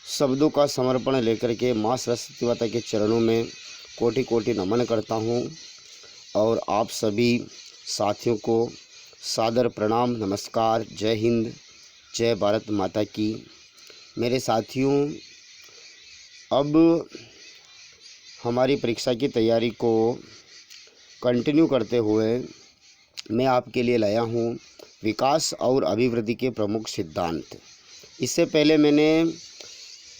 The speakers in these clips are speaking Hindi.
शब्दों का समर्पण लेकर के माँ सरस्वती माता के चरणों में कोटि कोटि नमन करता हूँ और आप सभी साथियों को सादर प्रणाम, नमस्कार, जय हिंद, जय भारत माता की। मेरे साथियों, अब हमारी परीक्षा की तैयारी को कंटिन्यू करते हुए मैं आपके लिए लाया हूँ विकास और अभिवृद्धि के प्रमुख सिद्धांत। इससे पहले मैंने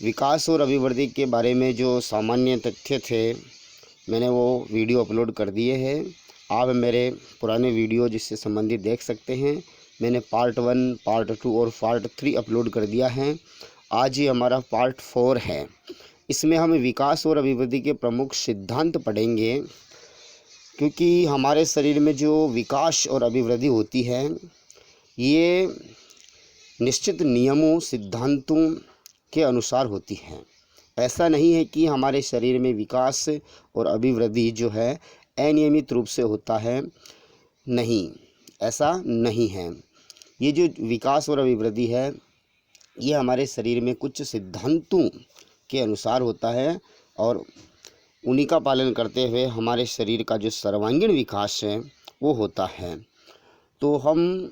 विकास और अभिवृद्धि के बारे में जो सामान्य तथ्य थे मैंने वो वीडियो अपलोड कर दिए हैं। आप मेरे पुराने वीडियो जिससे संबंधित देख सकते हैं। मैंने पार्ट 1, पार्ट 2 और पार्ट 3 अपलोड कर दिया है। आज ही हमारा पार्ट 4 है। इसमें हम विकास और अभिवृद्धि के प्रमुख सिद्धांत पढ़ेंगे, क्योंकि हमारे शरीर में जो विकास और अभिवृद्धि होती है ये निश्चित नियमों, सिद्धांतों के अनुसार होती है। ऐसा नहीं है कि हमारे शरीर में विकास और अभिवृद्धि जो है अनियमित रूप से होता है, नहीं, ऐसा नहीं है। ये जो विकास और अभिवृद्धि है ये हमारे शरीर में कुछ सिद्धांतों के अनुसार होता है और उन्हीं का पालन करते हुए हमारे शरीर का जो सर्वांगीण विकास है वो होता है। तो हम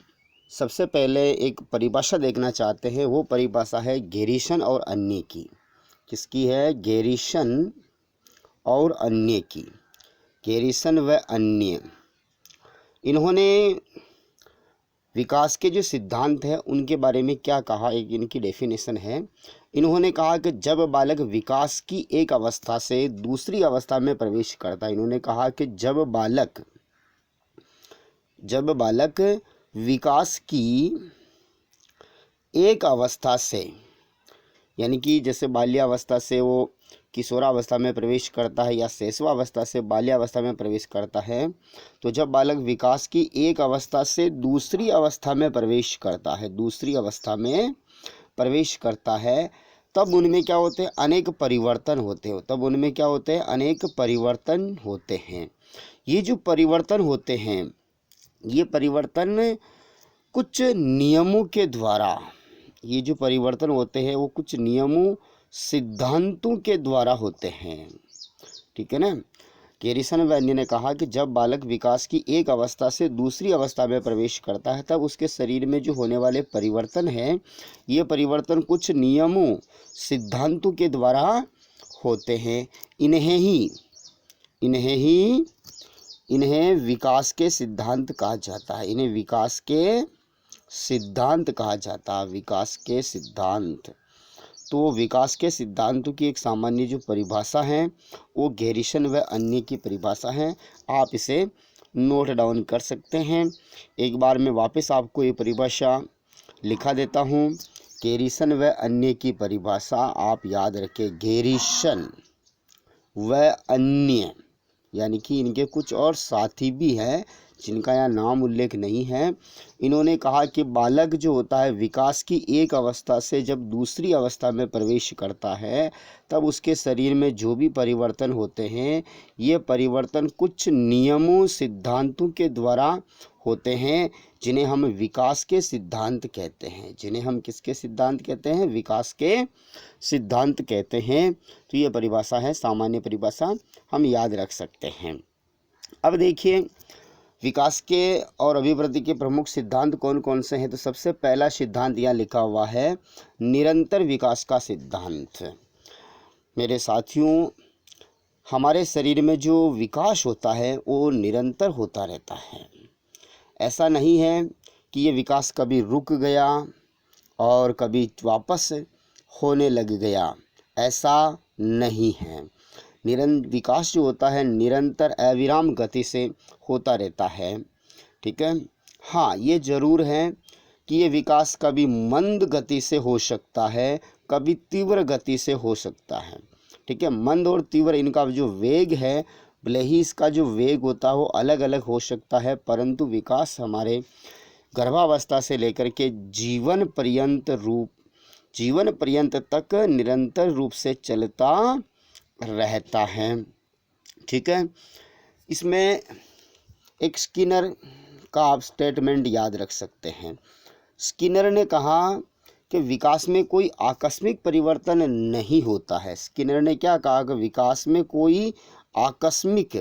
सबसे पहले एक परिभाषा देखना चाहते हैं। वो परिभाषा है गेरिसन और अन्य की। किसकी है? गेरिसन और अन्य की। गेरिसन व अन्य, इन्होंने विकास के जो सिद्धांत हैं उनके बारे में क्या कहा, एक इनकी डेफिनेशन है। इन्होंने कहा कि जब बालक विकास की एक अवस्था से दूसरी अवस्था में प्रवेश करता है, इन्होंने कहा कि जब बालक विकास की एक अवस्था से, यानी कि जैसे बाल्यावस्था से वो किशोरावस्था में प्रवेश करता है या शैशवावस्था से बाल्यावस्था में प्रवेश करता है, तो जब बालक विकास की एक अवस्था से दूसरी अवस्था में प्रवेश करता है, तब उनमें क्या होते हैं? अनेक परिवर्तन होते हैं। ये जो परिवर्तन होते हैं, ये परिवर्तन कुछ नियमों के द्वारा, ये जो परिवर्तन होते हैं वो कुछ नियमों, सिद्धांतों के द्वारा होते हैं। ठीक है ना? गेरिसन व अन्य ने कहा कि जब बालक विकास की एक अवस्था से दूसरी अवस्था में प्रवेश करता है तब उसके शरीर में जो होने वाले परिवर्तन हैं, ये परिवर्तन कुछ नियमों, सिद्धांतों के द्वारा होते हैं। इन्हें विकास के सिद्धांत कहा जाता है। इन्हें विकास के सिद्धांत कहा जाता है। विकास के सिद्धांत। तो विकास के सिद्धांतों की एक सामान्य जो परिभाषा है वो गेरिसन व अन्य की परिभाषा है। आप इसे नोट डाउन कर सकते हैं। एक बार मैं वापस आपको ये परिभाषा लिखा देता हूँ। गेरिसन व अन्य की परिभाषा आप याद रखें। गेरिसन व अन्य, यानी कि इनके कुछ और साथी भी हैं जिनका यहाँ नाम उल्लेख नहीं है। इन्होंने कहा कि बालक जो होता है विकास की एक अवस्था से जब दूसरी अवस्था में प्रवेश करता है तब उसके शरीर में जो भी परिवर्तन होते हैं, ये परिवर्तन कुछ नियमों, सिद्धांतों के द्वारा होते हैं, जिन्हें हम विकास के सिद्धांत कहते हैं। जिन्हें हम किसके सिद्धांत कहते हैं? विकास के सिद्धांत कहते हैं। तो ये परिभाषा है, सामान्य परिभाषा, हम याद रख सकते हैं। अब देखिए विकास के और अभिवृद्धि के प्रमुख सिद्धांत कौन कौन से हैं। तो सबसे पहला सिद्धांत यहाँ लिखा हुआ है निरंतर विकास का सिद्धांत। मेरे साथियों, हमारे शरीर में जो विकास होता है वो निरंतर होता रहता है। ऐसा नहीं है कि ये विकास कभी रुक गया और कभी वापस होने लग गया, ऐसा नहीं है। विकास जो होता है निरंतर अविराम गति से होता रहता है। ठीक है? हाँ, ये ज़रूर है कि ये विकास कभी मंद गति से हो सकता है, कभी तीव्र गति से हो सकता है। ठीक है? मंद और तीव्र इनका जो वेग है, भले ही इसका जो वेग होता है वो अलग अलग हो सकता है, परंतु विकास हमारे गर्भावस्था से लेकर के जीवन पर्यंत तक निरंतर रूप से चलता रहता है। ठीक है? इसमें एक स्किनर का आप स्टेटमेंट याद रख सकते हैं। स्किनर ने कहा कि विकास में कोई आकस्मिक परिवर्तन नहीं होता है। स्किनर ने क्या कहा कि विकास में कोई आकस्मिक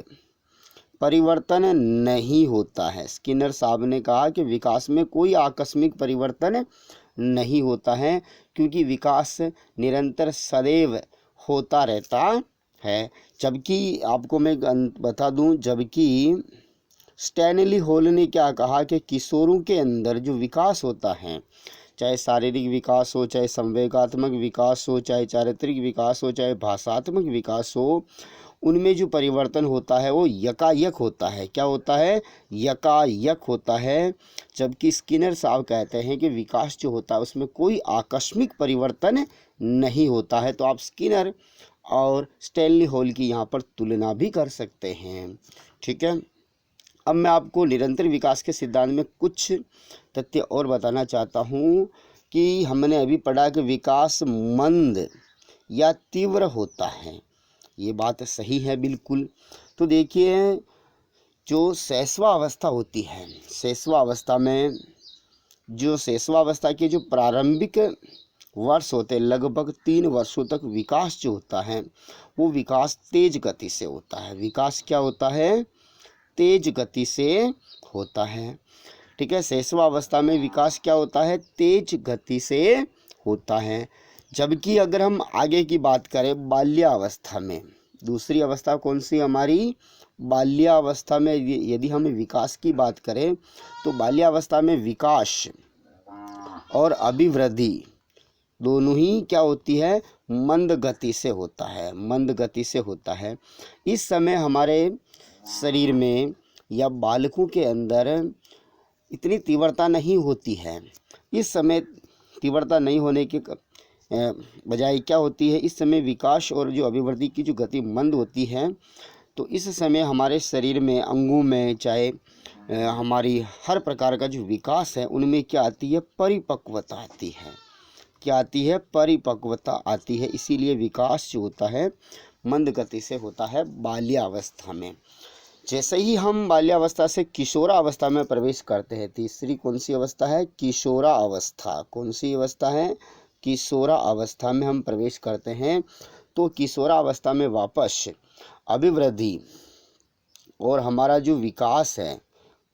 परिवर्तन नहीं होता है। स्किनर साहब ने कहा कि विकास में कोई आकस्मिक परिवर्तन नहीं होता है, क्योंकि विकास निरंतर सदैव होता रहता है। जबकि आपको मैं बता दूं, जबकि स्टैनली हॉल ने क्या कहा कि किशोरों के अंदर जो विकास होता है, चाहे शारीरिक विकास हो, चाहे संवेगात्मक विकास हो, चाहे चारित्रिक विकास हो, चाहे भाषात्मक विकास हो, उनमें जो परिवर्तन होता है वो यकायक होता है। क्या होता है? यकायक होता है। जबकि स्किनर साहब कहते हैं कि विकास जो होता है उसमें कोई आकस्मिक परिवर्तन नहीं होता है। तो आप स्किनर और स्टैनली हॉल की यहाँ पर तुलना भी कर सकते हैं। ठीक है। अब मैं आपको निरंतर विकास के सिद्धांत में कुछ तथ्य और बताना चाहता हूँ कि हमने अभी पढ़ा कि विकास मंद या तीव्र होता है। ये बात सही है बिल्कुल। तो देखिए, जो शैशवा अवस्था होती है, शैशवा अवस्था में जो शैशवा अवस्था के जो प्रारंभिक वर्ष होते हैं, लगभग 3 वर्षों तक विकास जो होता है वो विकास तेज गति से होता है। विकास क्या होता है? तेज गति से होता है। ठीक है। शैशवा अवस्था में विकास क्या होता है? तेज गति से होता है। जबकि अगर हम आगे की बात करें बाल्यावस्था में, दूसरी अवस्था कौन सी हमारी? बाल्यावस्था में यदि हम विकास की बात करें तो बाल्यावस्था में विकास और अभिवृद्धि दोनों ही क्या होती है? मंद गति से होता है, मंद गति से होता है। इस समय हमारे शरीर में या बालकों के अंदर इतनी तीव्रता नहीं होती है। इस समय तीव्रता नहीं होने के बजाय क्या होती है? इस समय विकास और जो अभिवृद्धि की जो गति मंद होती है। तो इस समय हमारे शरीर में, अंगों में, चाहे हमारी हर प्रकार का जो विकास है उनमें क्या आती है? परिपक्वता आती है। क्या आती है? परिपक्वता आती है। इसीलिए विकास जो होता है मंद गति से होता है बाल्यावस्था में। जैसे ही हम बाल्यावस्था से किशोरावस्था में प्रवेश करते हैं, तीसरी कौन सी अवस्था है? किशोरावस्था। कौन सी अवस्था है? किशोरावस्था में हम प्रवेश करते हैं। तो किशोरावस्था में वापस अभिवृद्धि और हमारा जो विकास है,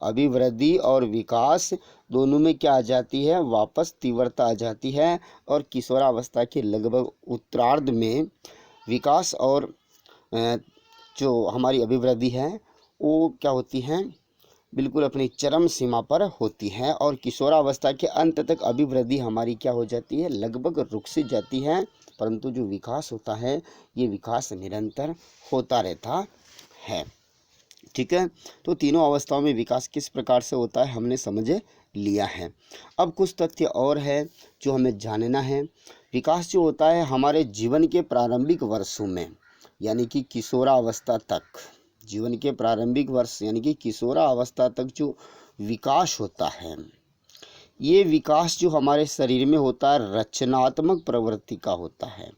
अभिवृद्धि और विकास दोनों में क्या आ जाती है? वापस तीव्रता आ जाती है। और किशोरावस्था के लगभग उत्तरार्ध में विकास और जो हमारी अभिवृद्धि है वो क्या होती हैं? बिल्कुल अपनी चरम सीमा पर होती है। और किशोरावस्था के अंत तक अभिवृद्धि हमारी क्या हो जाती है? लगभग रुक सी जाती है। परंतु जो विकास होता है ये विकास निरंतर होता रहता है। ठीक है। तो तीनों अवस्थाओं में विकास किस प्रकार से होता है हमने समझ लिया है। अब कुछ तथ्य और है जो हमें जानना है। विकास जो होता है हमारे जीवन के प्रारंभिक वर्षों में, यानी कि किशोरावस्था तक, जीवन के प्रारंभिक वर्ष यानी कि किशोरावस्था तक जो विकास होता है, ये विकास जो हमारे शरीर में होता है रचनात्मक प्रवृत्ति का होता है,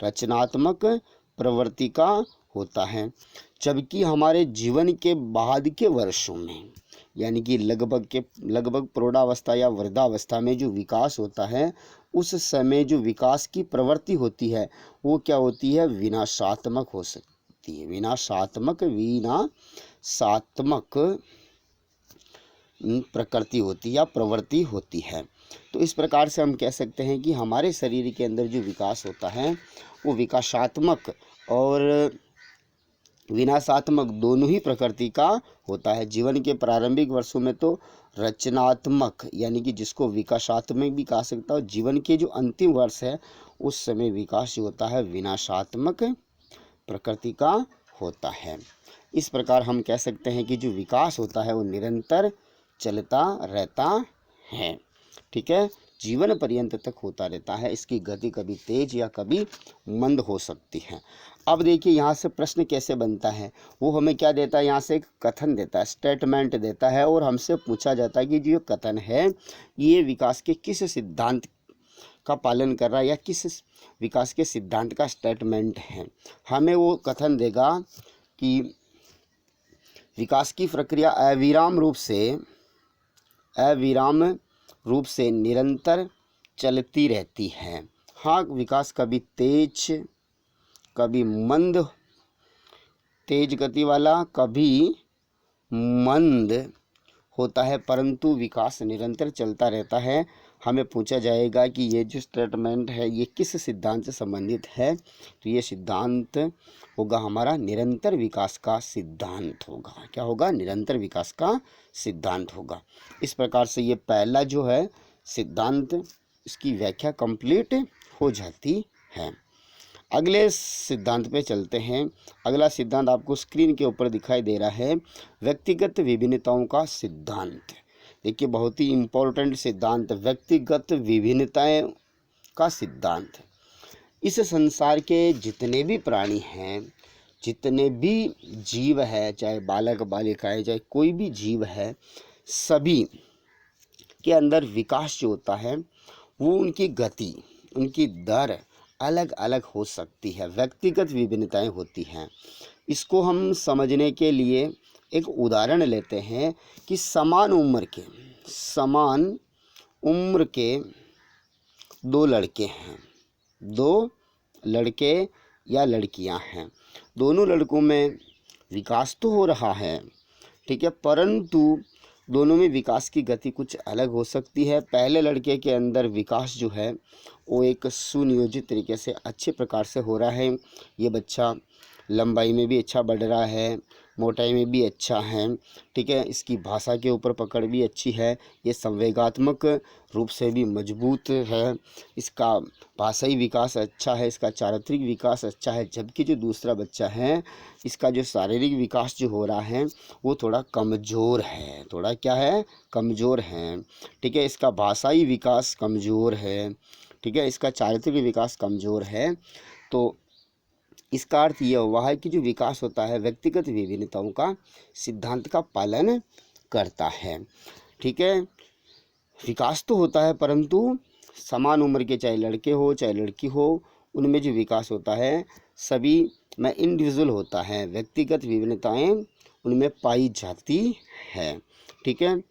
रचनात्मक प्रवृत्ति का होता है। जबकि हमारे जीवन के बाद के वर्षों में, यानी कि लगभग प्रौढ़ावस्था या वृद्धावस्था में जो विकास होता है, उस समय जो विकास की प्रवृत्ति होती है वो क्या होती है? विनाशात्मक हो सकती है। विनाशात्मक प्रकृति होती है या प्रवृत्ति होती है। तो इस प्रकार से हम कह सकते हैं कि हमारे शरीर के अंदर जो विकास होता है वो विकासात्मक और विनाशात्मक दोनों ही प्रकृति का होता है। जीवन के प्रारंभिक वर्षों में तो रचनात्मक, यानी कि जिसको विकासात्मक भी कहा सकता है। जीवन के जो अंतिम वर्ष है उस समय विकास जो होता है विनाशात्मक प्रकृति का होता है। इस प्रकार हम कह सकते हैं कि जो विकास होता है वो निरंतर चलता रहता है। ठीक है। जीवन पर्यंत तक होता रहता है। इसकी गति कभी तेज या कभी मंद हो सकती है। अब देखिए यहाँ से प्रश्न कैसे बनता है, वो हमें क्या देता है? यहाँ से एक कथन देता है, स्टेटमेंट देता है, और हमसे पूछा जाता है कि जो कथन है ये विकास के किस सिद्धांत का पालन कर रहा है या किस विकास के सिद्धांत का स्टेटमेंट है। हमें वो कथन देगा कि विकास की प्रक्रिया अविराम रूप से निरंतर चलती रहती है। हाँ, विकास कभी तेज, कभी मंद, तेज गति वाला, कभी मंद होता है, परंतु विकास निरंतर चलता रहता है। हमें पूछा जाएगा कि ये जो स्टेटमेंट है ये किस सिद्धांत से संबंधित है, तो ये सिद्धांत होगा हमारा निरंतर विकास का सिद्धांत होगा। क्या होगा? निरंतर विकास का सिद्धांत होगा। इस प्रकार से ये पहला जो है सिद्धांत, इसकी व्याख्या कंप्लीट हो जाती है। अगले सिद्धांत पे चलते हैं। अगला सिद्धांत आपको स्क्रीन के ऊपर दिखाई दे रहा है, व्यक्तिगत विभिन्नताओं का सिद्धांत। देखिए, बहुत ही इम्पोर्टेंट सिद्धांत, व्यक्तिगत विभिन्नताएं का सिद्धांत। इस संसार के जितने भी प्राणी हैं, जितने भी जीव है, चाहे बालक बालिकाएं, चाहे कोई भी जीव है, सभी के अंदर विकास जो होता है वो उनकी गति, उनकी दर अलग अलग हो सकती है, व्यक्तिगत विभिन्नताएं होती हैं। इसको हम समझने के लिए एक उदाहरण लेते हैं कि समान उम्र के दो लड़के हैं, दो लड़के या लड़कियां हैं। दोनों लड़कों में विकास तो हो रहा है, ठीक है, परंतु दोनों में विकास की गति कुछ अलग हो सकती है। पहले लड़के के अंदर विकास जो है वो एक सुनियोजित तरीके से अच्छे प्रकार से हो रहा है। ये बच्चा लंबाई में भी अच्छा बढ़ रहा है, मोटाई में भी अच्छा है, ठीक है, इसकी भाषा के ऊपर पकड़ भी अच्छी है, ये संवेगात्मक रूप से भी मजबूत है, इसका भाषाई विकास अच्छा है, इसका चारित्रिक विकास अच्छा है। जबकि जो दूसरा बच्चा है, इसका जो शारीरिक विकास जो हो रहा है वो थोड़ा कमज़ोर है, थोड़ा क्या है, कमज़ोर है, ठीक है, इसका भाषाई विकास कमज़ोर है, ठीक है, इसका चारित्रिक विकास कमज़ोर है। तो इसका अर्थ यह हुआ है कि जो विकास होता है व्यक्तिगत विभिन्नताओं का सिद्धांत का पालन करता है, ठीक है। विकास तो होता है, परंतु समान उम्र के चाहे लड़के हो चाहे लड़की हो, उनमें जो विकास होता है सभी में इंडिविजुअल होता है, व्यक्तिगत विभिन्नताएं उनमें पाई जाती है, ठीक है।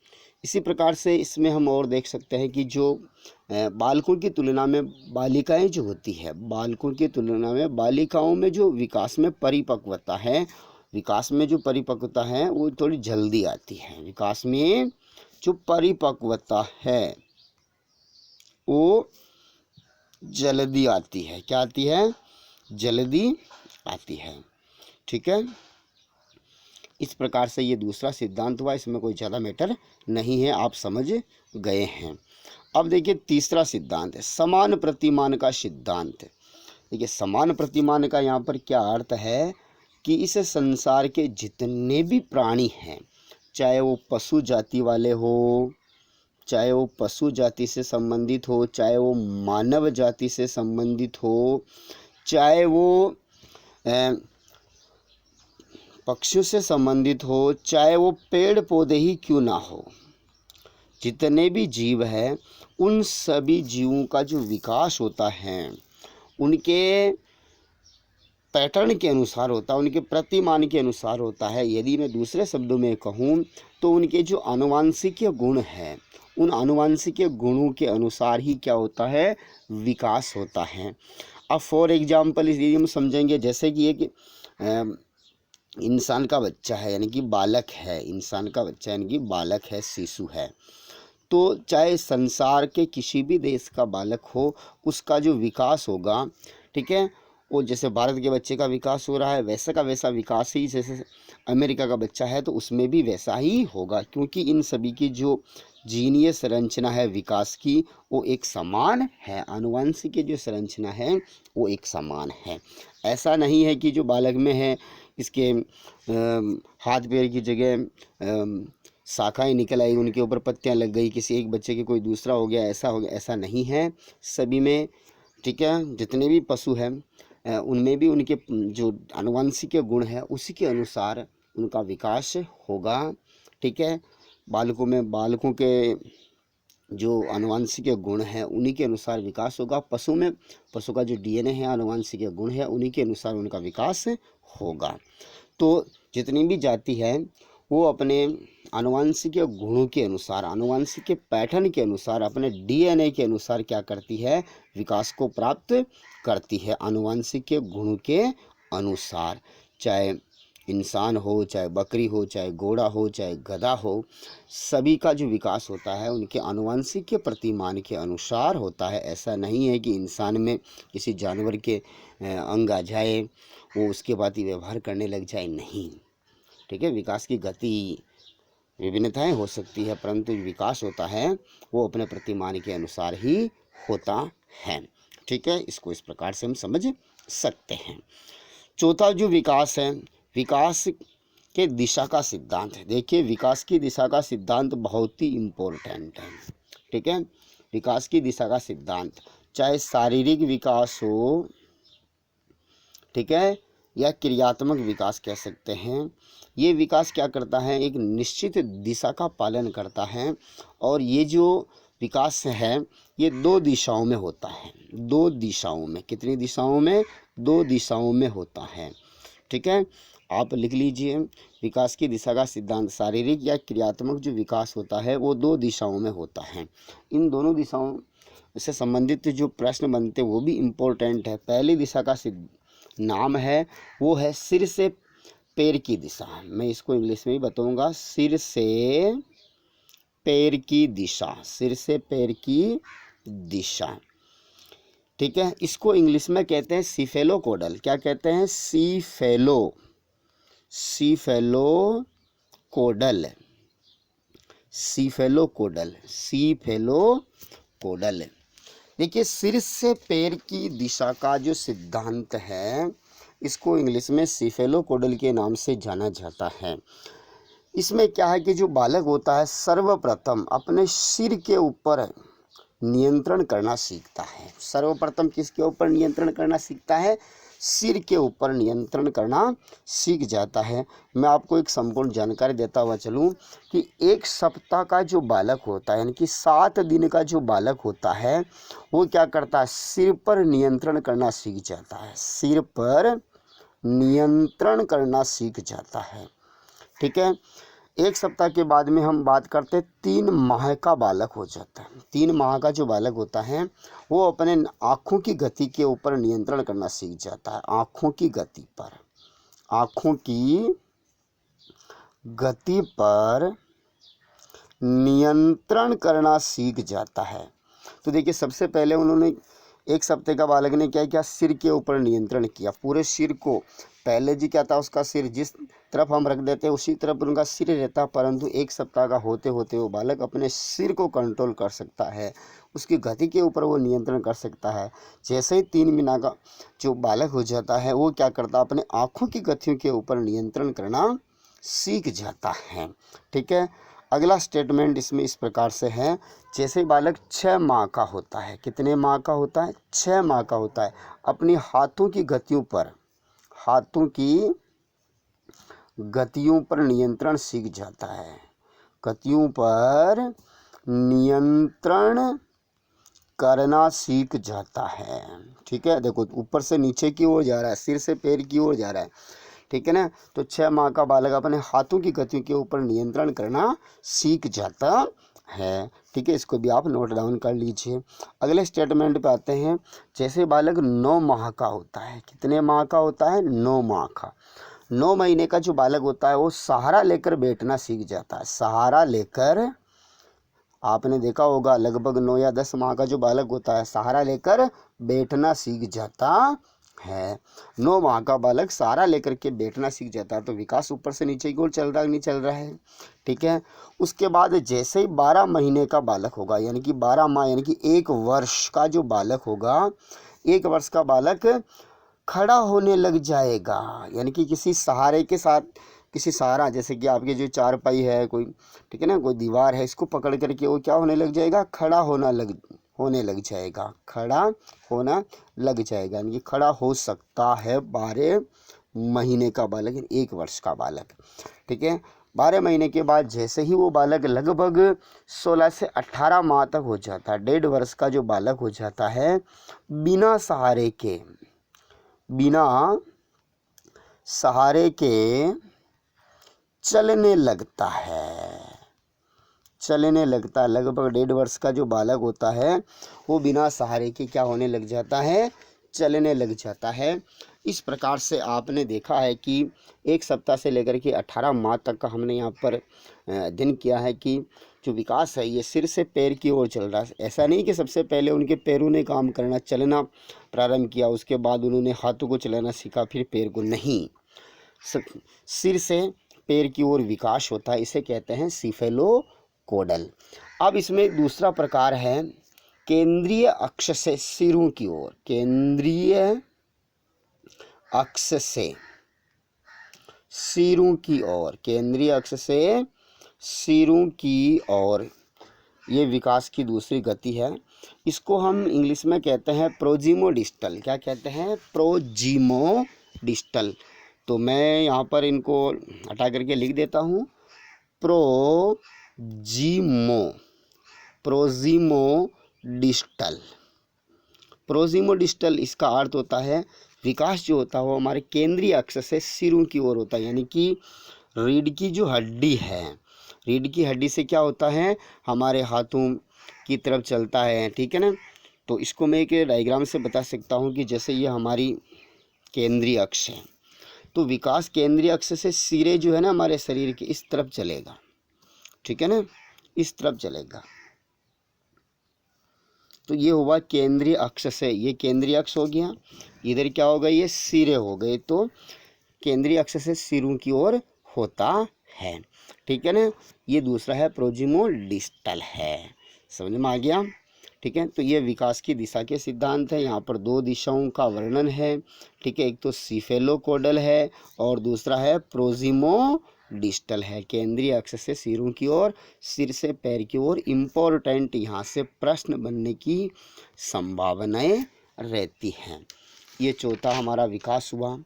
इसी प्रकार से इसमें हम और देख सकते हैं कि जो बालकों की तुलना में बालिकाएं जो होती है, बालकों की तुलना में बालिकाओं में जो विकास में परिपक्वता है, विकास में जो परिपक्वता है वो थोड़ी जल्दी आती है। विकास में जो परिपक्वता है वो जल्दी आती है। क्या आती है? जल्दी आती है, ठीक है। इस प्रकार से ये दूसरा सिद्धांत हुआ, इसमें कोई ज़्यादा मैटर नहीं है, आप समझ गए हैं। अब देखिए तीसरा सिद्धांत है समान प्रतिमान का सिद्धांत। देखिए समान प्रतिमान का यहाँ पर क्या अर्थ है कि इस संसार के जितने भी प्राणी हैं, चाहे वो पशु जाति वाले हो, चाहे वो पशु जाति से संबंधित हो, चाहे वो मानव जाति से संबंधित हो, चाहे वो पक्षियों से संबंधित हो, चाहे वो पेड़ पौधे ही क्यों ना हो, जितने भी जीव हैं उन सभी जीवों का जो विकास होता है उनके पैटर्न के अनुसार होता है, उनके प्रतिमान के अनुसार होता है। यदि मैं दूसरे शब्दों में कहूँ तो उनके जो आनुवांशिक गुण हैं, उन आनुवांशिक गुणों के अनुसार ही क्या होता है, विकास होता है। अब फॉर एग्जाम्पल यदि हम समझेंगे, जैसे कि एक इंसान का बच्चा है यानी कि बालक है, इंसान का बच्चा यानी कि बालक है, शिशु है, तो चाहे संसार के किसी भी देश का बालक हो, उसका जो विकास होगा, ठीक है, वो जैसे भारत के बच्चे का विकास हो रहा है वैसा का वैसा विकास ही, जैसे अमेरिका का बच्चा है तो उसमें भी वैसा ही होगा, क्योंकि इन सभी की जो जीनीय संरचना है विकास की वो एक समान है, आनुवंशिक जो संरचना है वो एक समान है। ऐसा नहीं है कि जो बालक में है इसके हाथ पैर की जगह शाखाएं निकल आई, उनके ऊपर पत्तियां लग गई, किसी एक बच्चे के कोई दूसरा हो गया, ऐसा हो गया, ऐसा नहीं है सभी में, ठीक है। जितने भी पशु हैं उनमें भी उनके जो आनुवंशिक गुण है उसी के अनुसार उनका विकास होगा, ठीक है। बालकों में बालकों के जो आनुवंशिक गुण है उन्हीं के अनुसार विकास होगा, पशु में पशु का जो डीएनए है आनुवंशिक गुण है उन्हीं के अनुसार उनका विकास होगा। तो जितनी भी जाति है वो अपने आनुवंशिक गुणों के अनुसार, आनुवंशिक पैटर्न के अनुसार, अपने डीएनए के अनुसार क्या करती है, विकास को प्राप्त करती है। आनुवंशिक गुणों के अनुसार, चाहे इंसान हो, चाहे बकरी हो, चाहे घोड़ा हो, चाहे गधा हो, सभी का जो विकास होता है उनके आनुवंशिक के प्रतिमान के अनुसार होता है। ऐसा नहीं है कि इंसान में किसी जानवर के अंग आ जाए, वो उसके बाद ही व्यवहार करने लग जाए, नहीं। ठीक है, विकास की गति विभिन्नताएं हो सकती है, परंतु विकास होता है वो अपने प्रतिमान के अनुसार ही होता है। ठीक है, इसको इस प्रकार से हम समझ सकते हैं। चौथा जो विकास है, विकास के दिशा का सिद्धांत है। देखिए, विकास की दिशा का सिद्धांत बहुत ही इम्पोर्टेंट है। ठीक है, विकास की दिशा का सिद्धांत, चाहे शारीरिक विकास हो, ठीक है, या क्रियात्मक विकास कह सकते हैं, ये विकास क्या करता है, एक निश्चित दिशा का पालन करता है। और ये जो विकास है ये दो दिशाओं में होता है, दो दिशाओं में। कितनी दिशाओं में, दो दिशाओं में होता है। ठीक है, आप लिख लीजिए, विकास की दिशा का सिद्धांत, शारीरिक या क्रियात्मक जो विकास होता है वो दो दिशाओं में होता है। इन दोनों दिशाओं से संबंधित जो प्रश्न बनते हैं वो भी इम्पोर्टेंट है। पहली दिशा का नाम है वो है सिर से पैर की दिशा। मैं इसको इंग्लिश में ही बताऊंगा, सिर से पैर की दिशा, सिर से पैर की दिशा। ठीक है, इसको इंग्लिश में कहते हैं सीफेलोकोडल। क्या कहते हैं, सीफेलोकोडल, सीफेलोकोडल, सीफेलोकोडल। देखिए, सिर से पैर की दिशा का जो सिद्धांत है इसको इंग्लिश में सीफेलोकोडल के नाम से जाना जाता है। इसमें क्या है कि जो बालक होता है सर्वप्रथम अपने सिर के ऊपर नियंत्रण करना सीखता है। सर्वप्रथम किसके ऊपर नियंत्रण करना सीखता है, सिर के ऊपर नियंत्रण करना सीख जाता है। मैं आपको एक संपूर्ण जानकारी देता हुआ चलूं कि एक सप्ताह का जो बालक होता है, यानी कि 7 दिन का जो बालक होता है वो क्या करता है, सिर पर नियंत्रण करना सीख जाता है, सिर पर नियंत्रण करना सीख जाता है। ठीक है, एक सप्ताह के बाद में हम बात करते हैं 3 माह का बालक हो जाता है। 3 माह का जो बालक होता है वो अपने आँखों की गति के ऊपर नियंत्रण करना सीख जाता है, आँखों की गति पर, आँखों की गति पर नियंत्रण करना सीख जाता है। तो देखिए, सबसे पहले उन्होंने एक सप्ताह का बालक ने क्या किया, सिर के ऊपर नियंत्रण किया, पूरे सिर को। पहले जी क्या था, उसका सिर जिस तरफ हम रख देते हैं उसी तरफ उनका सिर रहता, परंतु एक सप्ताह का होते होते वो बालक अपने सिर को कंट्रोल कर सकता है, उसकी गति के ऊपर वो नियंत्रण कर सकता है। जैसे ही 3 महीना का जो बालक हो जाता है वो क्या करता है, अपने आँखों की गतियों के ऊपर नियंत्रण करना सीख जाता है। ठीक है, अगला स्टेटमेंट इसमें इस प्रकार से है, जैसे बालक 6 माह का होता है, कितने माह का होता है, 6 माह का होता है, अपनी हाथों की गतियों पर, हाथों की गतियों पर नियंत्रण सीख जाता है, गतियों पर नियंत्रण करना सीख जाता है। ठीक है, देखो ऊपर से नीचे की ओर जा रहा है, सिर से पैर की ओर जा रहा है। ठीक है ना, तो 6 माह का बालक अपने हाथों की गतियों के ऊपर नियंत्रण करना सीख जाता है। ठीक है, इसको भी आप नोट डाउन कर लीजिए। अगले स्टेटमेंट पे आते हैं, जैसे बालक 9 माह का होता है, कितने माह का होता है, 9 माह का। 9 महीने का जो बालक होता है वो सहारा लेकर बैठना सीख जाता है, सहारा लेकर, आपने देखा होगा लगभग 9 या 10 माह का जो बालक होता है सहारा लेकर बैठना सीख जाता है। 9 माह का बालक सहारा लेकर के बैठना सीख जाता है। तो विकास ऊपर से नीचे की ओर चल रहा है, नहीं चल रहा है। ठीक है, उसके बाद जैसे ही 12 महीने का बालक होगा, यानी कि 12 माह यानी कि 1 वर्ष का जो बालक होगा, 1 वर्ष का बालक खड़ा होने लग जाएगा, यानी कि किसी सहारे के साथ, किसी सहारा, जैसे कि आपके जो चारपाई है कोई, ठीक है ना, कोई दीवार है, इसको पकड़ करके वो क्या होने लग जाएगा, खड़ा होने लग जाएगा, खड़ा होना लग जाएगा, यानी कि खड़ा हो सकता है 12 महीने का बालक, 1 वर्ष का बालक। ठीक है, 12 महीने के बाद जैसे ही वो बालक लगभग 16 से 18 माह तक हो जाता है, 1.5 वर्ष का जो बालक हो जाता है, बिना सहारे के चलने लगता है। चलने लगता, लगभग 1.5 वर्ष का जो बालक होता है वो बिना सहारे के क्या होने लग जाता है, चलने लग जाता है। इस प्रकार से आपने देखा है कि 1 सप्ताह से लेकर के 18 माह तक का हमने यहाँ पर अध्ययन किया है कि जो विकास है ये सिर से पैर की ओर चल रहा है। ऐसा नहीं कि सबसे पहले उनके पैरों ने काम करना, चलना प्रारंभ किया, उसके बाद उन्होंने हाथों को चलाना सीखा, फिर पैर को, नहीं, सिर से पैर की ओर विकास होता है, इसे कहते हैं सीफेलोकोडल। अब इसमें दूसरा प्रकार है केंद्रीय अक्ष से सिरों की ओर, केंद्रीय अक्ष से सिरों की ओर, केंद्रीय अक्ष से सिरों की ओर, ये विकास की दूसरी गति है। इसको हम इंग्लिश में कहते हैं प्रोजिमोडिस्टल। क्या कहते हैं, प्रोजिमोडिस्टल। तो मैं यहाँ पर इनको हटा करके लिख देता हूँ, प्रोजिमोडिस्टल। प्रोजिमोडिस्टल इसका अर्थ होता है विकास जो होता है वो हमारे केंद्रीय अक्ष से सिरों की ओर होता है, यानी कि रीढ़ की जो हड्डी है, रीढ़ की हड्डी से क्या होता है, हमारे हाथों की तरफ चलता है, ठीक है ना। तो इसको मैं एक डायग्राम से बता सकता हूँ कि जैसे ये हमारी केंद्रीय अक्ष है, तो विकास केंद्रीय अक्ष से सिरे जो है ना हमारे शरीर के इस तरफ चलेगा, ठीक है ना, इस तरफ चलेगा। तो ये हुआ केंद्रीय अक्ष से, ये केंद्रीय अक्ष हो गया, इधर क्या हो गया, ये सिरे हो गए। तो केंद्रीय अक्ष से सिरों की ओर होता है, ठीक है ना। ये दूसरा है प्रोजिमोडिस्टल है, समझ में आ गया, ठीक है। तो ये विकास की दिशा के सिद्धांत है। यहाँ पर 2 दिशाओं का वर्णन है, ठीक है। एक तो सीफेलोकोडल है और दूसरा है प्रोजिमोडिस्टल है, केंद्रीय अक्ष से सिरों की ओर, सिर से पैर की ओर। इम्पोर्टेंट यहाँ से प्रश्न बनने की संभावनाएं रहती हैं। ये चौथा हमारा विकास हुआ,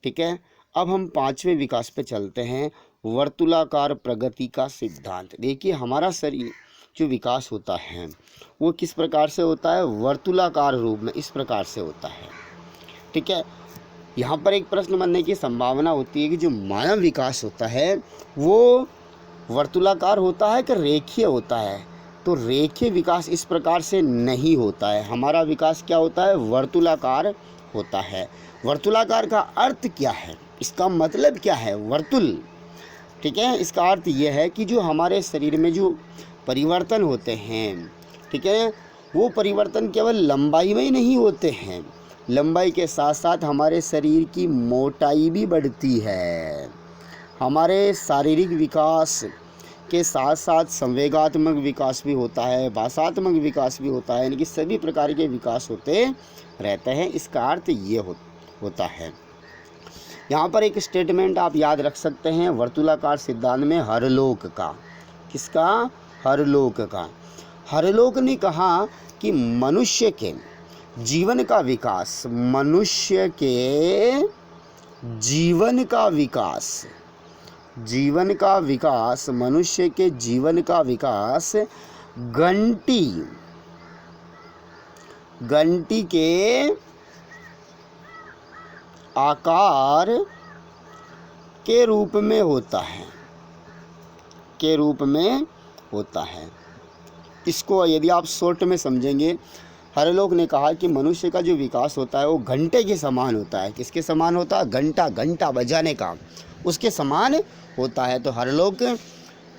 ठीक है। अब हम 5वें विकास पे चलते हैं, वर्तुलाकार प्रगति का सिद्धांत। देखिए हमारा शरीर जो विकास होता है वो किस प्रकार से होता है, वर्तुलाकार रूप में इस प्रकार से होता है, ठीक है। यहाँ पर एक प्रश्न बनने की संभावना होती है कि जो मानव विकास होता है वो वर्तुलाकार होता है कि रेखीय होता है। तो रेखीय विकास इस प्रकार से नहीं होता है, हमारा विकास क्या होता है, वर्तुलाकार होता है। वर्तुलाकार का अर्थ क्या है, इसका मतलब क्या है, वर्तुल, ठीक है। इसका अर्थ यह है कि जो हमारे शरीर में जो परिवर्तन होते हैं, ठीक है, वो परिवर्तन केवल लंबाई में ही नहीं होते हैं, लंबाई के साथ साथ हमारे शरीर की मोटाई भी बढ़ती है। हमारे शारीरिक विकास के साथ साथ संवेगात्मक विकास भी होता है, भाषात्मक विकास भी होता है, यानी कि सभी प्रकार के विकास होते रहते हैं। इसका अर्थ ये होता है। यहाँ पर एक स्टेटमेंट आप याद रख सकते हैं वर्तुलाकार सिद्धांत में हरलोक का, किसका, हरलोक का। हरलोक ने कहा कि मनुष्य के जीवन का विकास, मनुष्य के जीवन का विकास, जीवन का विकास, मनुष्य के जीवन का विकास घंटी के आकार के रूप में होता है, के रूप में होता है। इसको यदि आप शॉर्ट में समझेंगे, हरलोक ने कहा कि मनुष्य का जो विकास होता है वो घंटे के समान होता है। किसके समान होता है, घंटा बजाने का, उसके समान होता है। तो हरलोक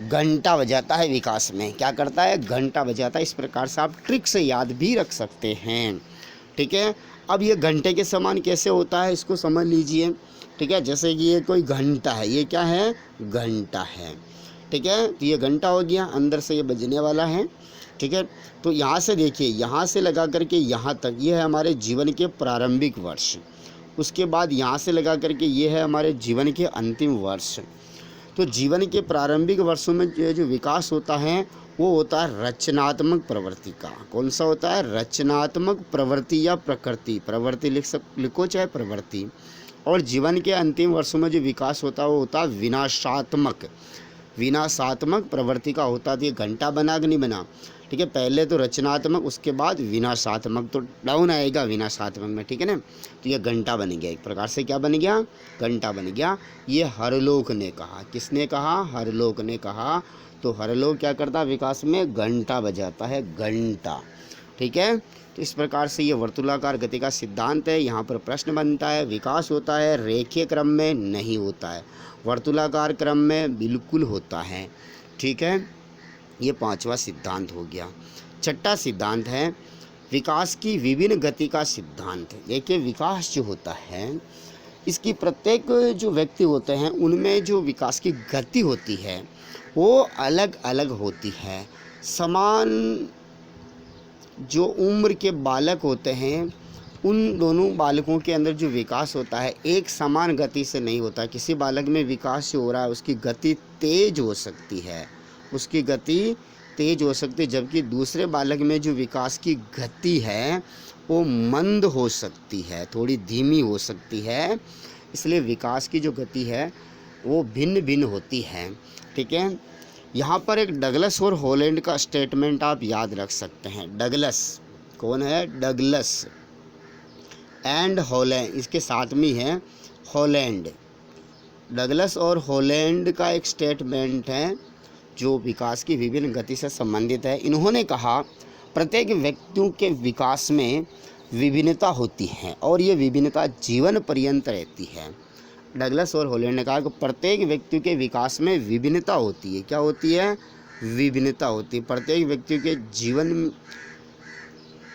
घंटा बजाता है विकास में, क्या करता है, घंटा बजाता है। इस प्रकार से आप ट्रिक से याद भी रख सकते हैं, ठीक है। अब ये घंटे के समान कैसे होता है इसको समझ लीजिए, ठीक है। जैसे कि ये कोई घंटा है, ये क्या है, घंटा है, ठीक है। तो ये घंटा हो गया, अंदर से ये बजने वाला है, ठीक है। तो यहाँ से देखिए, यहाँ से लगा करके यहाँ तक ये है हमारे जीवन के प्रारंभिक वर्ष, उसके बाद यहाँ से लगा करके ये है हमारे जीवन के अंतिम वर्ष। तो जीवन के प्रारंभिक वर्षों में जो विकास होता है वो होता है रचनात्मक प्रवृत्ति का। कौन सा होता है, रचनात्मक प्रवृत्ति या प्रकृति, प्रवृत्ति लिखो चाहे प्रवृत्ति। और जीवन के अंतिम वर्षों में जो विकास होता है वो होता है विनाशात्मक प्रवृत्ति का होता है। तो ये घंटा बना कि नहीं बना, ठीक है, पहले तो रचनात्मक, उसके बाद विनाशात्मक, तो डाउन आएगा विनाशात्मक में, ठीक है ना। तो ये घंटा बन गया, एक प्रकार से क्या बन गया, घंटा बन गया। ये हरलोक ने कहा, किसने कहा, हरलोक ने कहा। तो हरलोक क्या करता, विकास में घंटा बजाता है, घंटा, ठीक है। तो इस प्रकार से ये वर्तुलाकार गति का सिद्धांत है। यहाँ पर प्रश्न बनता है, विकास होता है रेखीय क्रम में, नहीं होता है, वर्तुलाकार क्रम में बिल्कुल होता है, ठीक है। ये पांचवा सिद्धांत हो गया। छठा सिद्धांत है विकास की विभिन्न गति का सिद्धांत। देखिए, विकास जो होता है, इसकी प्रत्येक जो व्यक्ति होते हैं उनमें जो विकास की गति होती है वो अलग अलग होती है। समान जो उम्र के बालक होते हैं उन दोनों बालकों के अंदर जो विकास होता है एक समान गति से नहीं होता। किसी बालक में विकास जो हो रहा है उसकी गति तेज हो सकती है, उसकी गति तेज हो सकती है, जबकि दूसरे बालक में जो विकास की गति है वो मंद हो सकती है, थोड़ी धीमी हो सकती है। इसलिए विकास की जो गति है वो भिन्न भिन्न होती है, ठीक है। यहाँ पर एक डगलस और हॉलैंड का स्टेटमेंट आप याद रख सकते हैं। डगलस कौन है, डगलस एंड हॉलैंड, इसके साथ में है हॉलैंड। डगलस और हॉलैंड का एक स्टेटमेंट है जो विकास की विभिन्न गति से संबंधित है। इन्होंने कहा प्रत्येक व्यक्तियों के विकास में विभिन्नता होती है और ये विभिन्नता जीवन पर्यंत रहती है। डगलस और हॉलैंड ने कहा कि प्रत्येक व्यक्ति के विकास में विभिन्नता होती है। क्या होती है, विभिन्नता होती है। प्रत्येक व्यक्ति के जीवन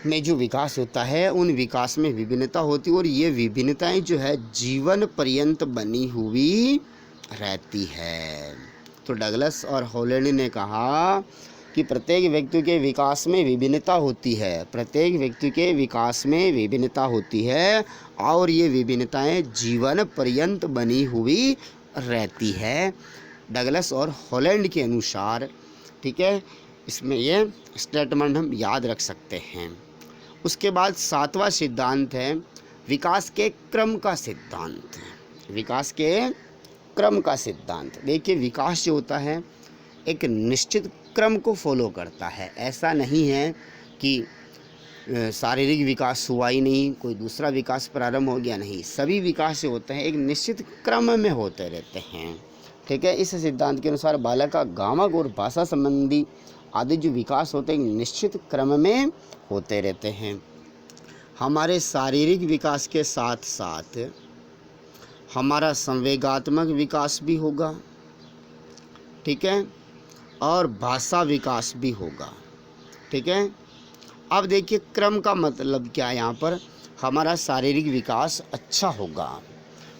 में जो विकास होता है उन विकास में विभिन्नता होती है और ये विभिन्नताएं जो है जीवन पर्यंत बनी हुई रहती है। तो डगलस और हॉलैंड ने कहा कि प्रत्येक व्यक्ति के विकास में विभिन्नता होती है, प्रत्येक व्यक्ति के विकास में विभिन्नता होती है और ये विभिन्नताएं जीवन पर्यंत बनी हुई रहती है, डगलस और हॉलैंड के अनुसार, ठीक है। इसमें ये स्टेटमेंट हम याद रख सकते हैं। उसके बाद सातवां सिद्धांत है विकास के क्रम का सिद्धांत। विकास के क्रम का सिद्धांत। देखिए, विकास जो होता है एक निश्चित क्रम को फॉलो करता है। ऐसा नहीं है कि शारीरिक विकास हुआ ही नहीं, कोई दूसरा विकास प्रारंभ हो गया, नहीं। सभी विकास जो होते हैं एक निश्चित क्रम में होते रहते हैं, ठीक है। इस सिद्धांत के अनुसार बालक का गामक और भाषा संबंधी आदि जो विकास होते हैं एक निश्चित क्रम में होते रहते हैं। हमारे शारीरिक विकास के साथ साथ हमारा संवेगात्मक विकास भी होगा, ठीक है, और भाषा विकास भी होगा, ठीक है। अब देखिए, क्रम का मतलब क्या है, यहाँ पर हमारा शारीरिक विकास अच्छा होगा,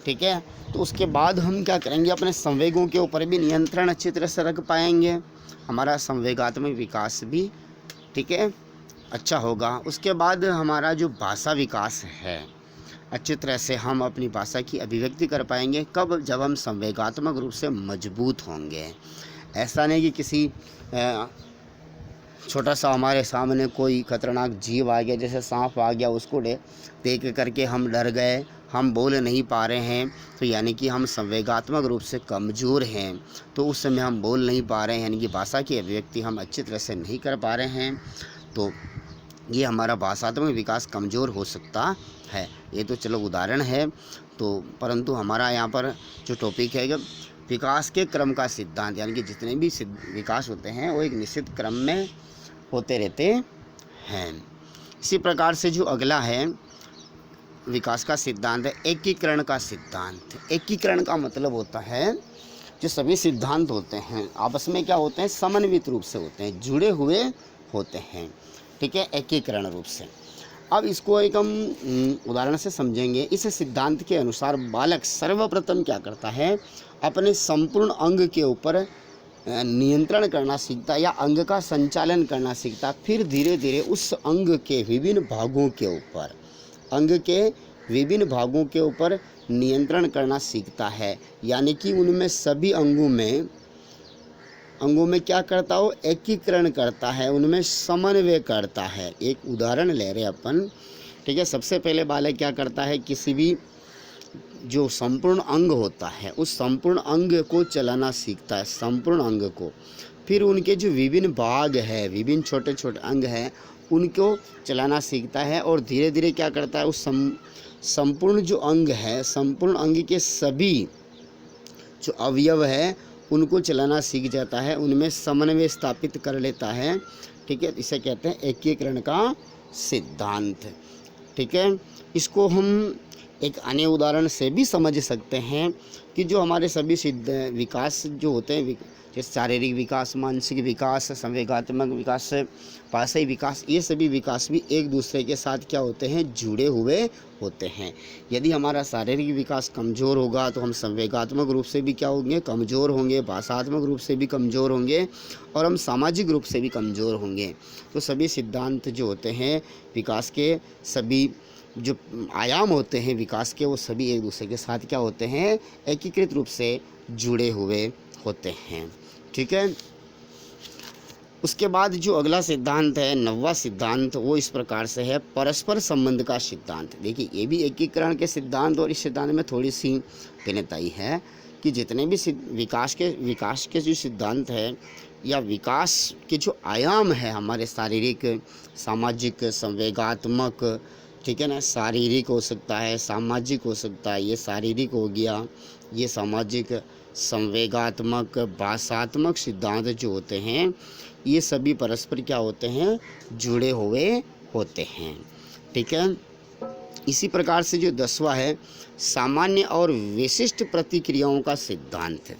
ठीक है। तो उसके बाद हम क्या करेंगे, अपने संवेगों के ऊपर भी नियंत्रण अच्छी तरह से रख पाएंगे, हमारा संवेगात्मक विकास भी, ठीक है, अच्छा होगा। उसके बाद हमारा जो भाषा विकास है अच्छी तरह से हम अपनी भाषा की अभिव्यक्ति कर पाएंगे। कब, जब हम संवेगात्मक रूप से मजबूत होंगे। ऐसा नहीं कि किसी छोटा सा हमारे सामने कोई खतरनाक जीव आ गया, जैसे सांप आ गया, उसको देख करके हम डर गए, हम बोल नहीं पा रहे हैं, तो यानी कि हम संवेगात्मक रूप से कमज़ोर हैं। तो उस समय हम बोल नहीं पा रहे हैं, यानी कि भाषा की अभिव्यक्ति हम अच्छी तरह से नहीं कर पा रहे हैं, तो ये हमारा भाषात्मक विकास कमज़ोर हो सकता है। ये तो चलो उदाहरण है, तो परंतु हमारा यहाँ पर जो टॉपिक है कि विकास के क्रम का सिद्धांत, यानी कि जितने भी विकास होते हैं वो एक निश्चित क्रम में होते रहते हैं। इसी प्रकार से जो अगला है विकास का सिद्धांत है एकीकरण का सिद्धांत। एकीकरण का मतलब होता है जो सभी सिद्धांत होते हैं आपस में क्या होते हैं, समन्वित रूप से होते हैं, जुड़े हुए होते हैं, ठीक है, एकीकरण रूप से। अब इसको एक हम उदाहरण से समझेंगे। इस सिद्धांत के अनुसार बालक सर्वप्रथम क्या करता है, अपने संपूर्ण अंग के ऊपर नियंत्रण करना सीखता है या अंग का संचालन करना सीखता, फिर धीरे धीरे उस अंग के विभिन्न भागों के ऊपर, अंग के विभिन्न भागों के ऊपर नियंत्रण करना सीखता है। यानी कि उनमें सभी अंगों में क्या करता हो, एकीकरण करता है, उनमें समन्वय करता है। एक उदाहरण ले रहे अपन, ठीक है। सबसे पहले बालक क्या करता है, किसी भी जो संपूर्ण अंग होता है उस संपूर्ण अंग को चलाना सीखता है, संपूर्ण अंग को। फिर उनके जो विभिन्न भाग है, विभिन्न छोटे छोटे अंग हैं, उनको चलाना सीखता है और धीरे धीरे क्या करता है, उस संपूर्ण जो अंग है, संपूर्ण अंग के सभी जो अवयव है उनको चलाना सीख जाता है, उनमें समन्वय स्थापित कर लेता है। ठीक है, इसे कहते हैं एकीकरण का सिद्धांत। ठीक है, इसको हम एक अन्य उदाहरण से भी समझ सकते हैं कि जो हमारे सभी सिद्ध विकास जो होते हैं, जैसे शारीरिक विकास, मानसिक विकास, संवेगात्मक विकास, भाषाई विकास, ये सभी विकास भी एक दूसरे के साथ क्या होते हैं, जुड़े हुए होते हैं। यदि हमारा शारीरिक विकास कमज़ोर होगा तो हम संवेगात्मक रूप से भी क्या होंगे, कमज़ोर होंगे, भाषात्मक रूप से भी कमज़ोर होंगे और हम सामाजिक रूप से भी कमज़ोर होंगे। तो सभी सिद्धांत जो होते हैं विकास के, सभी जो आयाम होते हैं विकास के, वो सभी एक दूसरे के साथ क्या होते हैं, एकीकृत रूप से जुड़े हुए होते हैं। ठीक है, उसके बाद जो अगला सिद्धांत है, 9वां सिद्धांत, वो इस प्रकार से है, परस्पर संबंध का सिद्धांत। देखिए, ये भी एकीकरण के सिद्धांत और इस सिद्धांत में थोड़ी सी भिन्नताई है कि जितने भी विकास के जो सिद्धांत है या विकास के जो आयाम है हमारे शारीरिक, सामाजिक, संवेगात्मक, ठीक है ना, शारीरिक हो सकता है, सामाजिक हो सकता है, ये शारीरिक हो गया, ये सामाजिक, संवेगात्मक, भाषात्मक सिद्धांत जो होते हैं, ये सभी परस्पर क्या होते हैं, जुड़े हुए होते हैं। ठीक है, इसी प्रकार से जो 10वां है, सामान्य और विशिष्ट प्रतिक्रियाओं का सिद्धांत।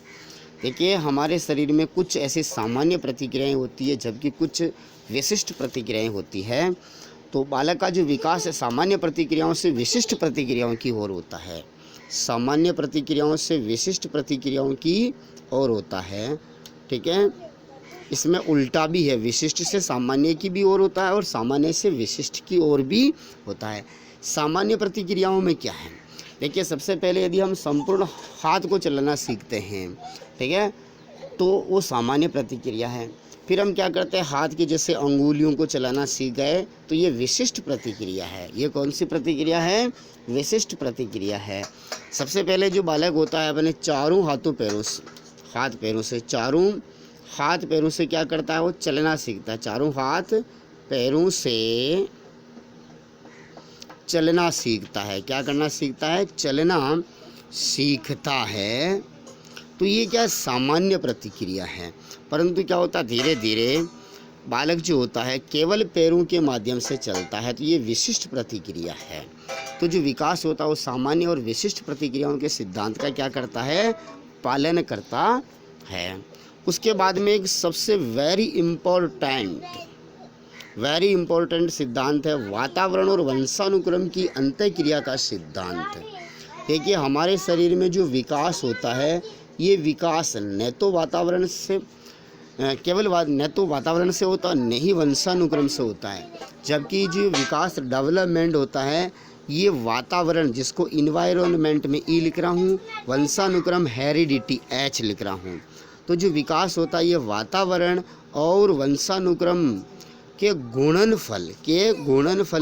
देखिए, हमारे शरीर में कुछ ऐसी सामान्य प्रतिक्रियाएं होती है जबकि कुछ विशिष्ट प्रतिक्रियाएं होती है। तो बालक का जो विकास है सामान्य प्रतिक्रियाओं से विशिष्ट प्रतिक्रियाओं की ओर होता है, सामान्य प्रतिक्रियाओं से विशिष्ट प्रतिक्रियाओं की ओर होता है। ठीक है, इसमें उल्टा भी है, विशिष्ट से सामान्य की भी ओर होता है और सामान्य से विशिष्ट की ओर भी होता है। सामान्य प्रतिक्रियाओं में क्या है, देखिए, सबसे पहले यदि हम संपूर्ण हाथ को चलाना सीखते हैं, ठीक है, तो वो सामान्य प्रतिक्रिया है। फिर हम क्या करते हैं, हाथ की जैसे अंगुलियों को चलाना सीख गए, तो ये विशिष्ट प्रतिक्रिया है। ये कौन सी प्रतिक्रिया है, विशिष्ट प्रतिक्रिया है। सबसे पहले जो बालक होता है अपने चारों हाथों पैरों से, चारों हाथ पैरों से क्या करता है, वो चलना सीखता है, चारों हाथ पैरों से चलना सीखता है। क्या करना सीखता है, चलना सीखता है। तो ये क्या सामान्य प्रतिक्रिया है। परंतु क्या होता है, धीरे धीरे बालक जो होता है केवल पैरों के माध्यम से चलता है, तो ये विशिष्ट प्रतिक्रिया है। तो जो विकास होता है वो सामान्य और विशिष्ट प्रतिक्रियाओं के सिद्धांत का क्या करता है, पालन करता है। उसके बाद में एक सबसे वेरी इम्पोर्टेंट सिद्धांत है, वातावरण और वंशानुक्रम की अंतःक्रिया का सिद्धांत। देखिए, हमारे शरीर में जो विकास होता है, ये विकास न तो वातावरण से होता है, न ही वंशानुक्रम से होता है। जबकि जो विकास डेवलपमेंट होता है, ये वातावरण, जिसको इन्वायरमेंट में ई लिख रहा हूँ, वंशानुक्रम हेरिडिटी एच लिख रहा हूँ। तो जो विकास होता है ये वातावरण और वंशानुक्रम के गुणनफल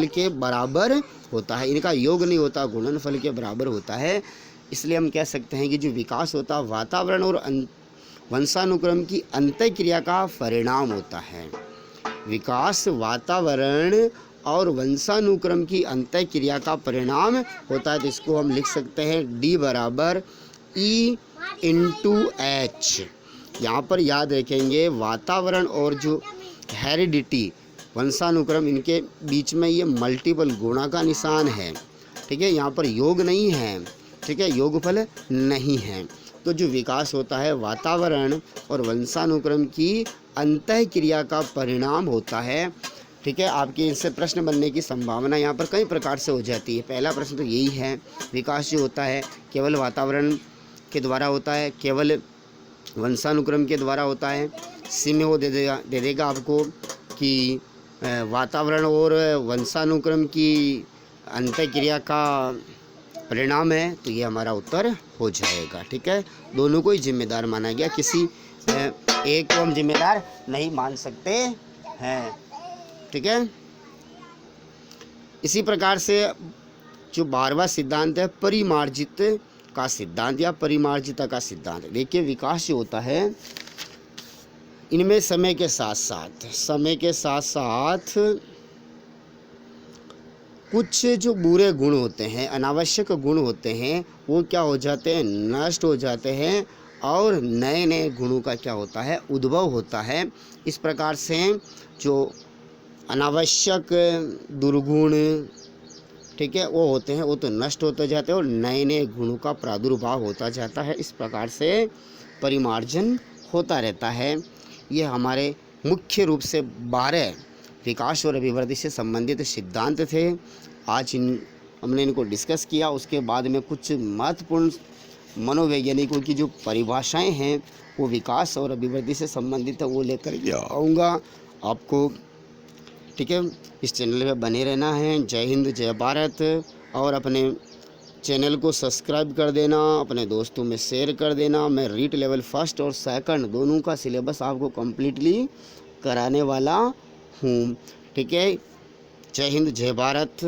के बराबर होता है। इनका योग नहीं होता, गुणनफल के बराबर होता है। इसलिए हम कह सकते हैं कि जो विकास होता है वातावरण और वंशानुक्रम की अंतःक्रिया का परिणाम होता है। विकास वातावरण और वंशानुक्रम की अंतःक्रिया का परिणाम होता है। तो इसको हम लिख सकते हैं D = E/H। यहाँ पर याद रखेंगे, वातावरण और जो हेरिडिटी, वंशानुक्रम, इनके बीच में ये मल्टीपल गुणा का निशान है। ठीक है, यहाँ पर योग नहीं है, ठीक है, योगफल नहीं है। तो जो विकास होता है वातावरण और वंशानुक्रम की अंतःक्रिया का परिणाम होता है। ठीक है, आपके इससे प्रश्न बनने की संभावना यहाँ पर कई प्रकार से हो जाती है। पहला प्रश्न तो यही है, विकास जो होता है केवल वातावरण के द्वारा होता है, केवल वंशानुक्रम के द्वारा होता है। सी में वो दे देगा आपको कि वातावरण और वंशानुक्रम की अंतःक्रिया का परिणाम है, तो ये हमारा उत्तर हो जाएगा। ठीक है, दोनों को ही जिम्मेदार माना गया, किसी एक को हम जिम्मेदार नहीं मान सकते हैं। ठीक है, इसी प्रकार से जो 12वां सिद्धांत है, परिमार्जित का सिद्धांत या परिमार्जिता का सिद्धांत। देखिए, विकास जो होता है इनमें समय के साथ साथ कुछ जो बुरे गुण होते हैं, अनावश्यक गुण होते हैं, वो क्या हो जाते हैं, नष्ट हो जाते हैं और नए नए गुणों का क्या होता है, उद्भव होता है। इस प्रकार से जो अनावश्यक दुर्गुण, ठीक है, वो होते हैं, वो तो नष्ट होते जाते हैं और नए नए गुणों का प्रादुर्भाव होता जाता है। इस प्रकार से परिमार्जन होता रहता है। ये हमारे मुख्य रूप से 12 विकास और अभिवृद्धि से संबंधित सिद्धांत थे। आज हमने इनको डिस्कस किया। उसके बाद में कुछ महत्वपूर्ण मनोवैज्ञानिकों की जो परिभाषाएं हैं वो विकास और अभिवृद्धि से संबंधित है, वो लेकर के आऊँगा आपको। ठीक है, इस चैनल पे बने रहना है। जय हिंद, जय भारत। और अपने चैनल को सब्सक्राइब कर देना, अपने दोस्तों में शेयर कर देना। मैं रीट लेवल 1 और 2 दोनों का सिलेबस आपको कम्प्लीटली कराने वाला हूँ। ठीक है, जय हिंद, जय भारत।